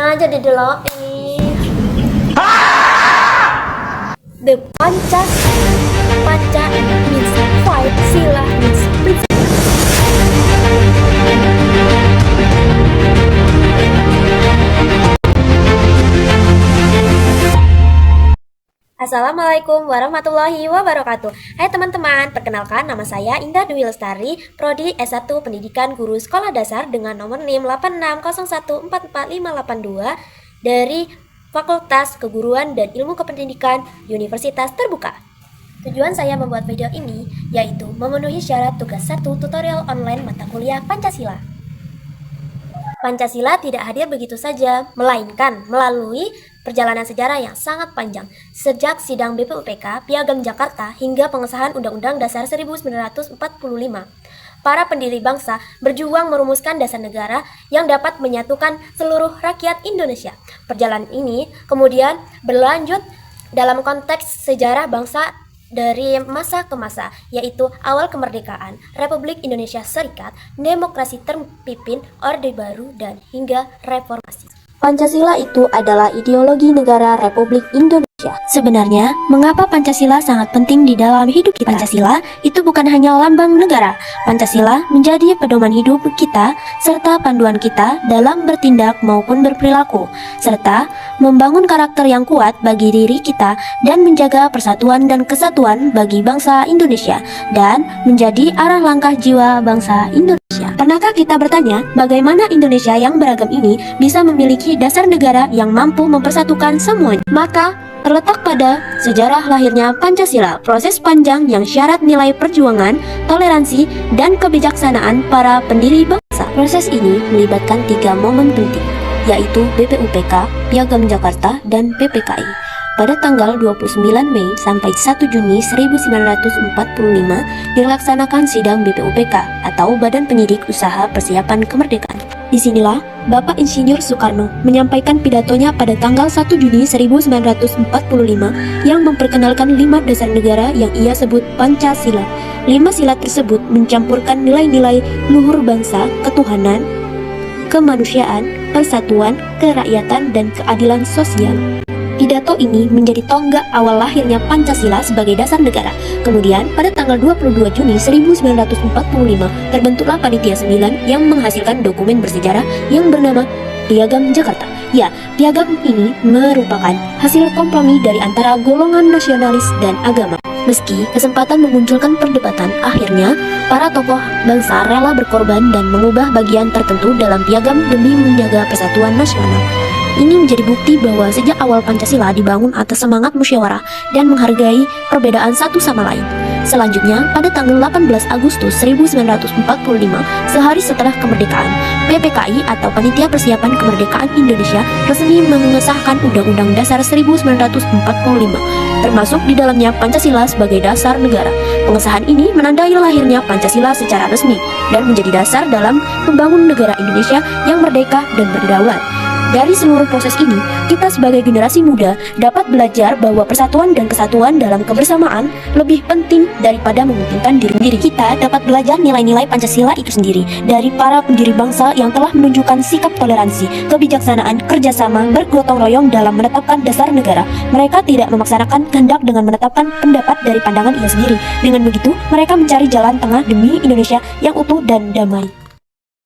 Jadi delok ini the Panca means fight, sila means principle. Assalamualaikum warahmatullahi wabarakatuh. Hai teman-teman, perkenalkan nama saya Indah Dwi Lestari, Prodi S1 Pendidikan Guru Sekolah Dasar dengan nomor NIM 8601445582 dari Fakultas Keguruan dan Ilmu Kependidikan Universitas Terbuka. Tujuan saya membuat video ini yaitu memenuhi syarat tugas 1 tutorial online mata kuliah Pancasila. Pancasila tidak hadir begitu saja, melainkan melalui perjalanan sejarah yang sangat panjang, sejak sidang BPUPK, Piagam Jakarta, hingga pengesahan Undang-Undang Dasar 1945. Para pendiri bangsa berjuang merumuskan dasar negara yang dapat menyatukan seluruh rakyat Indonesia. Perjalanan ini kemudian berlanjut dalam konteks sejarah bangsa dari masa ke masa, yaitu awal kemerdekaan, Republik Indonesia Serikat, demokrasi terpimpin, Orde Baru, dan hingga reformasi. Pancasila itu adalah ideologi negara Republik Indonesia. Sebenarnya, mengapa Pancasila sangat penting di dalam hidup kita? Pancasila itu bukan hanya lambang negara. Pancasila menjadi pedoman hidup kita serta panduan kita dalam bertindak maupun berperilaku, serta membangun karakter yang kuat bagi diri kita dan menjaga persatuan dan kesatuan bagi bangsa Indonesia dan menjadi arah langkah jiwa bangsa Indonesia. Pernahkah kita bertanya bagaimana Indonesia yang beragam ini bisa memiliki dasar negara yang mampu mempersatukan semuanya? Maka terletak pada sejarah lahirnya Pancasila, proses panjang yang syarat nilai perjuangan, toleransi, dan kebijaksanaan para pendiri bangsa. Proses ini melibatkan 3 momen penting, yaitu BPUPK, Piagam Jakarta, dan PPKI. Pada tanggal 29 Mei sampai 1 Juni 1945 dilaksanakan sidang BPUPK atau Badan Penyidik Usaha Persiapan Kemerdekaan. Disinilah Bapak Insinyur Soekarno menyampaikan pidatonya pada tanggal 1 Juni 1945 yang memperkenalkan 5 dasar negara yang ia sebut Pancasila. 5 sila tersebut mencampurkan nilai-nilai luhur bangsa, ketuhanan, kemanusiaan, persatuan, kerakyatan, dan keadilan sosial. Pidato ini menjadi tonggak awal lahirnya Pancasila sebagai dasar negara. Kemudian, pada tanggal 22 Juni 1945, terbentuklah Panitia 9 yang menghasilkan dokumen bersejarah yang bernama Piagam Jakarta. Ya, piagam ini merupakan hasil kompromi dari antara golongan nasionalis dan agama. Meski kesempatan memunculkan perdebatan, akhirnya para tokoh bangsa rela berkorban dan mengubah bagian tertentu dalam piagam demi menjaga persatuan nasional. Ini menjadi bukti bahwa sejak awal Pancasila dibangun atas semangat musyawarah dan menghargai perbedaan satu sama lain. Selanjutnya, pada tanggal 18 Agustus 1945, sehari setelah kemerdekaan, PPKI atau Panitia Persiapan Kemerdekaan Indonesia resmi mengesahkan Undang-Undang Dasar 1945, termasuk di dalamnya Pancasila sebagai dasar negara. Pengesahan ini menandai lahirnya Pancasila secara resmi dan menjadi dasar dalam membangun negara Indonesia yang merdeka dan berdaulat. Dari seluruh proses ini, kita sebagai generasi muda dapat belajar bahwa persatuan dan kesatuan dalam kebersamaan lebih penting daripada mementingkan diri sendiri. Kita dapat belajar nilai-nilai Pancasila itu sendiri dari para pendiri bangsa yang telah menunjukkan sikap toleransi, kebijaksanaan, kerjasama, bergotong royong dalam menetapkan dasar negara. Mereka tidak memaksanakan kehendak dengan menetapkan pendapat dari pandangan ia sendiri. Dengan begitu, mereka mencari jalan tengah demi Indonesia yang utuh dan damai.